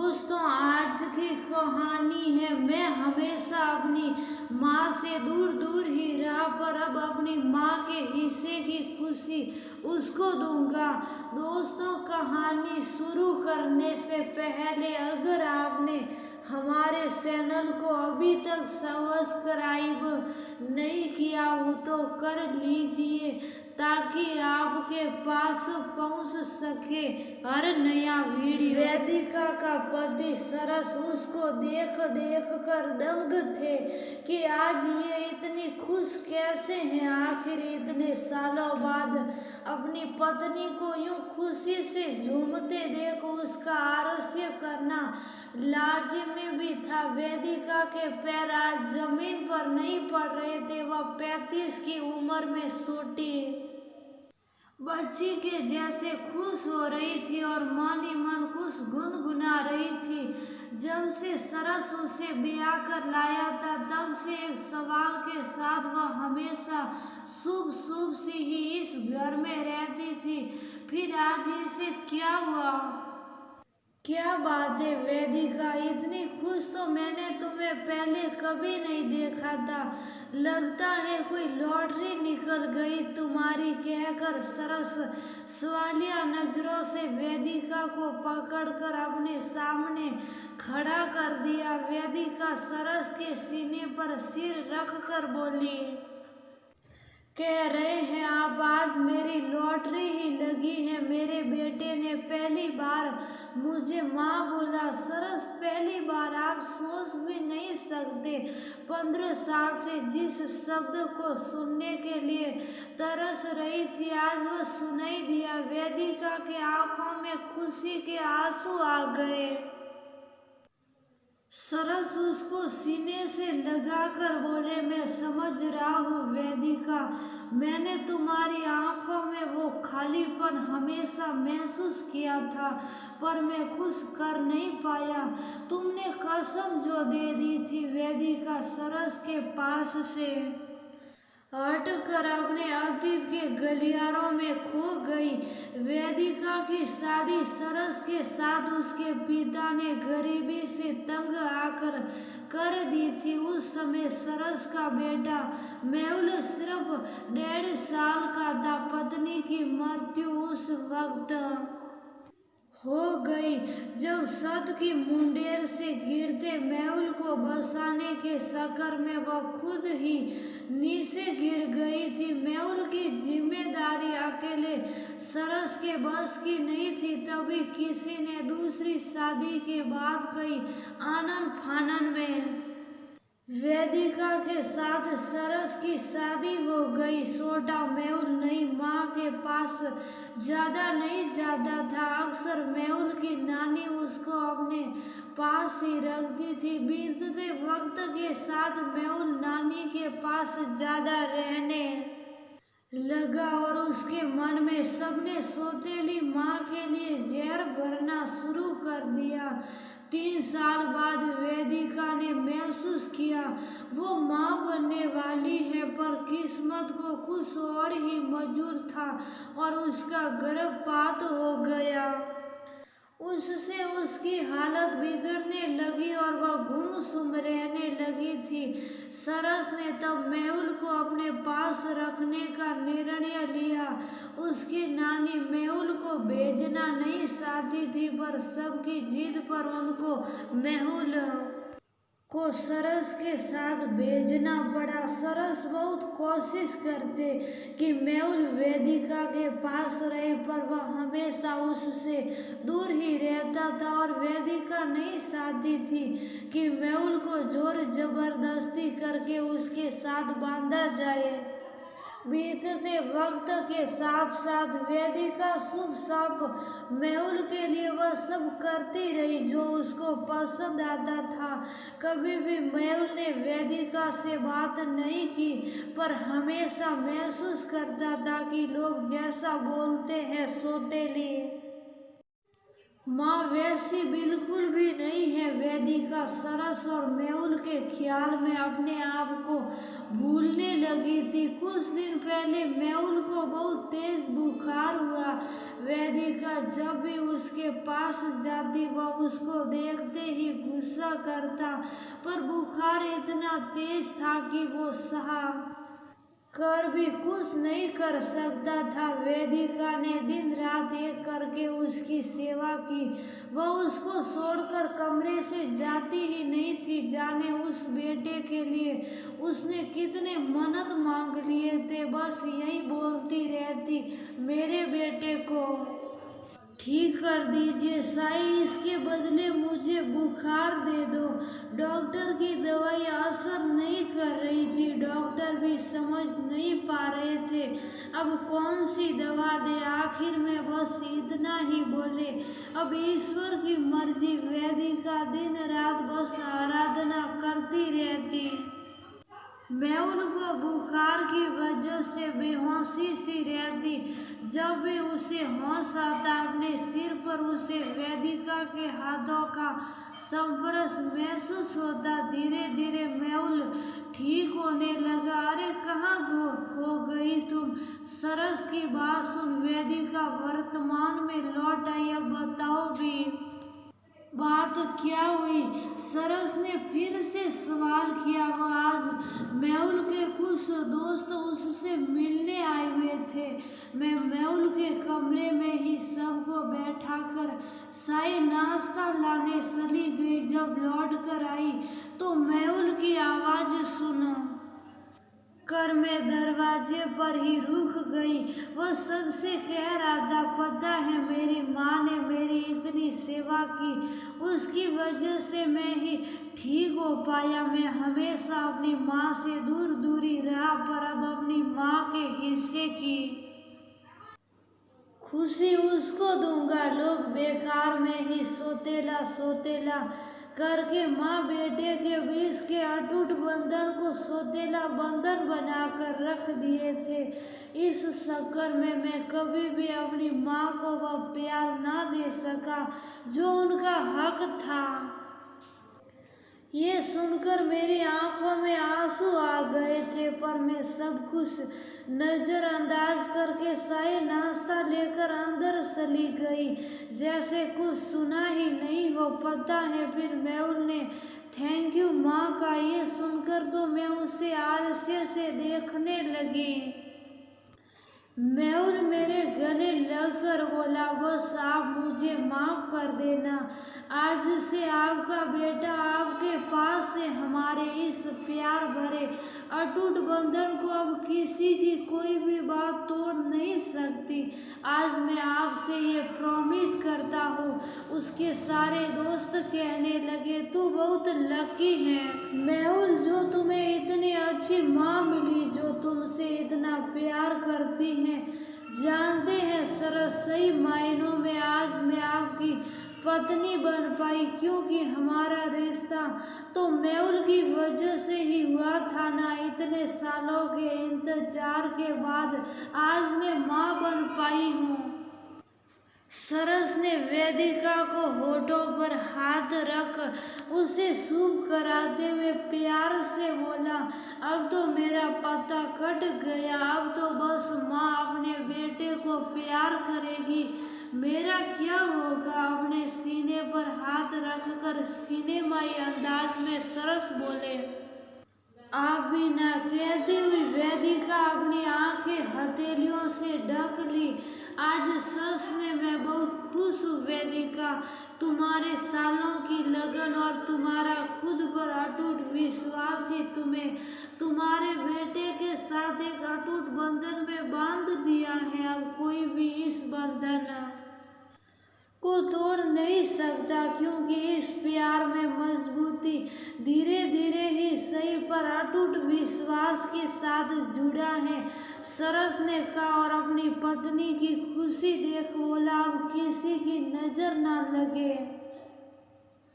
दोस्तों, आज की कहानी है। मैं हमेशा अपनी माँ से दूर दूर ही रहा, पर अब अपनी माँ के हिस्से की खुशी उसको दूंगा। दोस्तों, कहानी शुरू करने से पहले अगर आपने हमारे चैनल को अभी तक सब्सक्राइब नहीं किया हो तो कर लीजिए, ताकि आपके पास पहुंच सके हर नया वीडियो। वेदिका का पति सरस उसको देख देख कर दंग थे कि आज ये इतनी खुश कैसे हैं। आखिर इतने सालों बाद अपनी पत्नी को यूं खुशी से झूमते देख उसका आश्चर्य करना लाजिमी भी था। वेदिका के पैर आज जमीन पर नहीं पड़ रहे थे। वह 35 की उम्र में छोटी बच्ची के जैसे खुश हो रही थी और मन ही मन कुछ गुनगुना रही थी। जब से सरस उसे ब्याह कर लाया था, तब से एक सवाल के साथ वह हमेशा शुभ शुभ सी ही इस घर में रहती थी। फिर आज इसे क्या हुआ? क्या बात है वेदिका, इतनी खुश तो मैंने तुम्हें पहले कभी नहीं देखा था। लगता है कोई लॉटरी निकल गई तुम्हारी, कहकर सरस सवालिया नजरों से वेदिका को पकड़कर अपने सामने खड़ा कर दिया। वेदिका सरस के सीने पर सिर रखकर बोली, कह रहे हैं आप आज मेरी लॉटरी ही लगी है। मेरे बेटे ने पहली बार मुझे माँ बोला। सरस, पहली बार आप सोच भी नहीं सकते। 15 साल से जिस शब्द को सुनने के लिए तरस रही थी, आज वह सुनाई दिया। वेदिका के आंखों में खुशी के आंसू आ गए। सरस उसको सीने से लगाकर बोले, मैं समझ रहा हूँ वेदिका, मैंने तुम्हारी आंखों में वो खालीपन हमेशा महसूस किया था, पर मैं कुछ कर नहीं पाया। तुमने कसम जो दे दी थी। वेदिका सरस के पास से हट कर अपने अतीत के गलियारों में खो गई। वेदिका की शादी सरस के साथ उसके पिता ने गरीबी से तंग आकर कर दी थी। उस समय सरस का बेटा मेहुल सिर्फ 1.5 साल का था। पत्नी की मृत्यु उस वक्त हो गई जब छत की मुंडेर से गिरते मेहुल को बचाने के चक्कर में वह खुद ही नीचे गिर गई थी। मेहुल की जिम्मेदारी अकेले सरस के बस की नहीं थी। तभी किसी ने दूसरी शादी की बात कही। आनन फानन में वेदिका के साथ सरस की शादी हो गई। छोटा मेहुल नई माँ के पास ज्यादा नहीं जाता था। अक्सर मेहुल की नानी उसको अपने पास ही रखती थी। बीतते वक्त के साथ मेहुल नानी के पास ज्यादा रहने लगा और उसके मन में सबने सौतेली माँ के लिए जहर भरना शुरू कर दिया। 3 साल बाद वेदिका ने महसूस किया वो माँ बनने वाली है, पर किस्मत को कुछ और ही मंजूर था और उसका गर्भपात हो गया। उससे उसकी हालत बिगड़ने लगी और वह गुमसुम रहने लगी थी। सरस ने तब मेहुल को अपने पास रखने का निर्णय लिया। उसकी नानी मेहुल को भेजना नहीं चाहती थी, पर सबकी जिद पर उनको मेहुल को सरस के साथ भेजना पड़ा। सरस बहुत कोशिश करते कि मेहुल वेदिका के पास रहे, पर वह हमेशा उससे दूर ही रहता था और वेदिका नहीं चाहती थी कि मेहुल को जोर जबरदस्ती करके उसके साथ बांधा जाए। बीतते वक्त के साथ साथ वेदिका शुभ शाप मेहुल के लिए वह सब करती रही जो उसको पसंद आता था। कभी भी मेहुल ने वेदिका से बात नहीं की, पर हमेशा महसूस करता था कि लोग जैसा बोलते हैं सौतेली माँ वैसी बिल्कुल भी नहीं है। वेदिका सरस और मेहुल के ख्याल में अपने आप को भूलने लगी थी। कुछ दिन पहले मेहुल को बहुत तेज बुखार हुआ। वेदिका जब भी उसके पास जाती वह उसको देखते ही गुस्सा करता, पर बुखार इतना तेज था कि वो सहा कर भी कुछ नहीं कर सकता था। वेदिका ने दिन रात एक करके उसकी सेवा की। वह उसको छोड़कर कमरे से जाती ही नहीं थी। जाने उस बेटे के लिए उसने कितने मन्नत मांग लिए थे। बस यही बोलती रहती, मेरे बेटे को ठीक कर दीजिए साईं, इसके बदले मुझे बुखार दे दो। डॉक्टर की दवाई असर नहीं कर रही थी। डॉक्टर भी समझ नहीं पा रहे थे अब कौन सी दवा दे। आखिर में बस इतना ही बोले, अब ईश्वर की मर्जी। वेदिका दिन रात बस आराधना करती रहती। मेहुल को बुखार की वजह से बेहोशी सी रहती। जब भी उसे होश आता अपने सिर पर उसे वेदिका के हाथों का स्पर्श महसूस होता। धीरे धीरे मेहुल ठीक होने लगा। अरे कहाँ खो गई तुम? सरस की बात सुन वेदिका वर्तमान में लौट आई। अब बताओ भी बात क्या हुई? सरस ने फिर से सवाल किया। वह आज मेहुल के कुछ दोस्त उससे मिलने आए हुए थे। मैं मेहुल के कमरे में ही सबको बैठाकर चाय नाश्ता लाने चली गई। जब लौट कर आई तो मेहुल की आवाज़ सुनो कर मैं दरवाजे पर ही रुक गई। वह सबसे कह रहा था, पता है मेरी माँ ने मेरी इतनी सेवा की, उसकी वजह से मैं ही ठीक हो पाया। मैं हमेशा अपनी माँ से दूर दूरी रहा, पर अब अपनी माँ के हिस्से की खुशी उसको दूंगा। लोग बेकार में ही सोतेला सोतेला करके माँ बेटे के बीच के अटूट बंधन को सोतेला बंधन बनाकर रख दिए थे। इस चक्कर में मैं कभी भी अपनी माँ को वह प्यार ना दे सका जो उनका हक था। ये सुनकर मेरी आंखों में आंसू आ गए थे, पर मैं सब कुछ नज़रअंदाज करके चाय नाश्ता लेकर अंदर चली गई, जैसे कुछ सुना ही नहीं हो। पता है फिर मेहुल ने थैंक यू माँ का ये सुनकर तो मैं उसे आलस्य से देखने लगी। मेहुल मेरे गले लगकर बोला, बस आप मुझे माफ कर देना। आज से आपका बेटा आपके पास से हमारे इस प्यार भरे अटूट बंधन को अब किसी की कोई भी बात तोड़ नहीं सकती। आज मैं आपसे ये प्रॉमिस करता हूँ। उसके सारे दोस्त कहने लगे, तू बहुत लकी है मेहुल, जो तुम्हें इतनी अच्छी माँ मिली जो तुमसे इतना प्यार करती है। जानते हैं सरस, सही मायनों में आज मैं आपकी पत्नी बन पाई, क्योंकि हमारा रिश्ता तो मेहुल की वजह से ही हुआ था ना। इतने सालों के इंतजार के बाद आज मैं माँ बन पाई हूँ। सरस ने वेदिका को होठों पर हाथ रख उसे शुभ कराते हुए प्यार से बोला, अब तो मेरा पता कट गया। अब तो बस माँ अपने बेटे को प्यार करेगी, मेरा क्या होगा? अपने सीने पर हाथ रखकर सिनेमाई अंदाज में सरस बोले। आप भी ना कहती हुई वेदिका अपनी आंखें हथेलियों से ढक ली। आज सच में मैं बहुत खुश हूँ वेदिका। तुम्हारे सालों की लगन और तुम्हारा खुद पर अटूट विश्वास ही तुम्हें तुम्हारे बेटे के साथ एक अटूट बंधन में बांध दिया है। अब कोई भी इस बंधन को तोड़ नहीं सकता, क्योंकि इस प्यार में मजबूती धीरे धीरे ही सही पर अटूट विश्वास के साथ जुड़ा है। सरस ने कहा और अपनी पत्नी की खुशी देख बोला, अब किसी की नजर ना लगे।